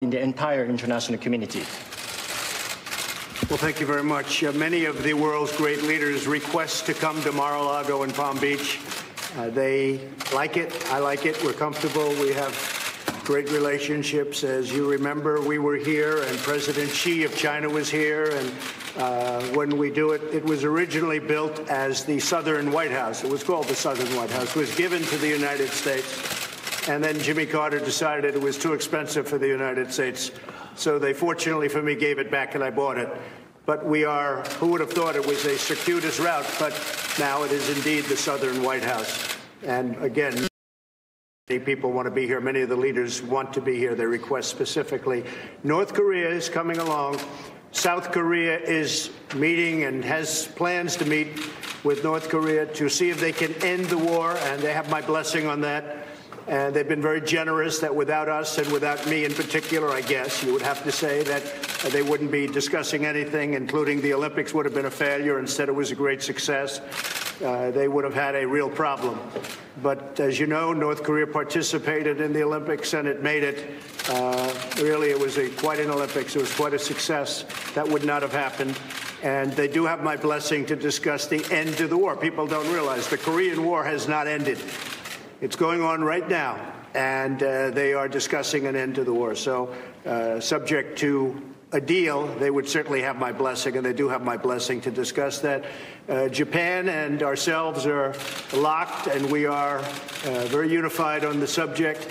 in the entire international community. Well, thank you very much. Many of the world's great leaders request to come to Mar-a-Lago and Palm Beach. They like it. I like it. We're comfortable. We have great relationships. As you remember, we were here, and President Xi of China was here. And when we do it, it was originally built as the Southern White House. It was called the Southern White House. It was given to the United States. And then Jimmy Carter decided it was too expensive for the United States. So they, fortunately for me, gave it back and I bought it. But we are, who would have thought it was a circuitous route, but now it is indeed the Southern White House. And again, many people want to be here. Many of the leaders want to be here. They request specifically. North Korea is coming along. South Korea is meeting and has plans to meet with North Korea to see if they can end the war, and they have my blessing on that. And they've been very generous that without us and without me in particular, I guess, you would have to say that they wouldn't be discussing anything, including the Olympics would have been a failure. Instead, it was a great success. They would have had a real problem. But as you know, North Korea participated in the Olympics and it made it. Really, it was quite an Olympics. It was quite a success. That would not have happened. And they do have my blessing to discuss the end to the war. People don't realize the Korean War has not ended. It's going on right now, and they are discussing an end to the war. So subject to a deal, they would certainly have my blessing, and they do have my blessing to discuss that. Japan and ourselves are locked, and we are very unified on the subject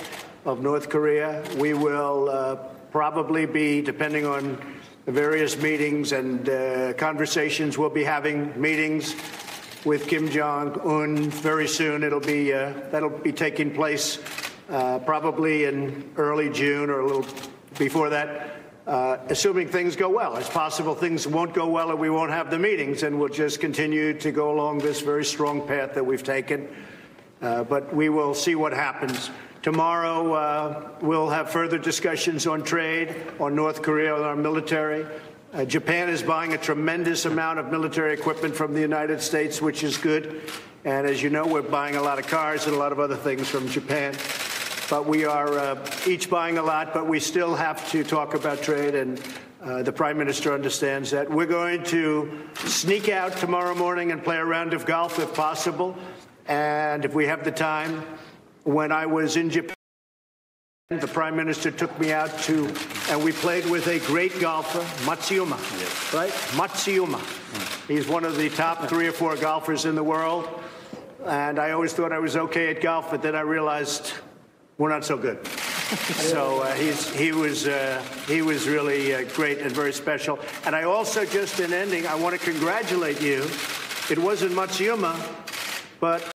of North Korea. We will probably be, depending on the various meetings and conversations, we'll be having meetings with Kim Jong-un very soon. It'll be that'll be taking place probably in early June or a little before that, assuming things go well. It's possible things won't go well and we won't have the meetings, and we'll just continue to go along this very strong path that we've taken. But we will see what happens. Tomorrow, we'll have further discussions on trade, on North Korea, on our military. Japan is buying a tremendous amount of military equipment from the United States, which is good. And as you know, we're buying a lot of cars and a lot of other things from Japan. But we are each buying a lot, but we still have to talk about trade. And the Prime Minister understands that. We're going to sneak out tomorrow morning and play a round of golf if possible. And if we have the time, when I was in Japan, the Prime Minister took me out and we played with a great golfer, Matsuyama, yes. Right? Matsuyama. He's one of the top 3 or 4 golfers in the world. And I always thought I was okay at golf, but then I realized we're not so good. So he was really great and very special. And I also, just in ending, I want to congratulate you. It wasn't Matsuyama, but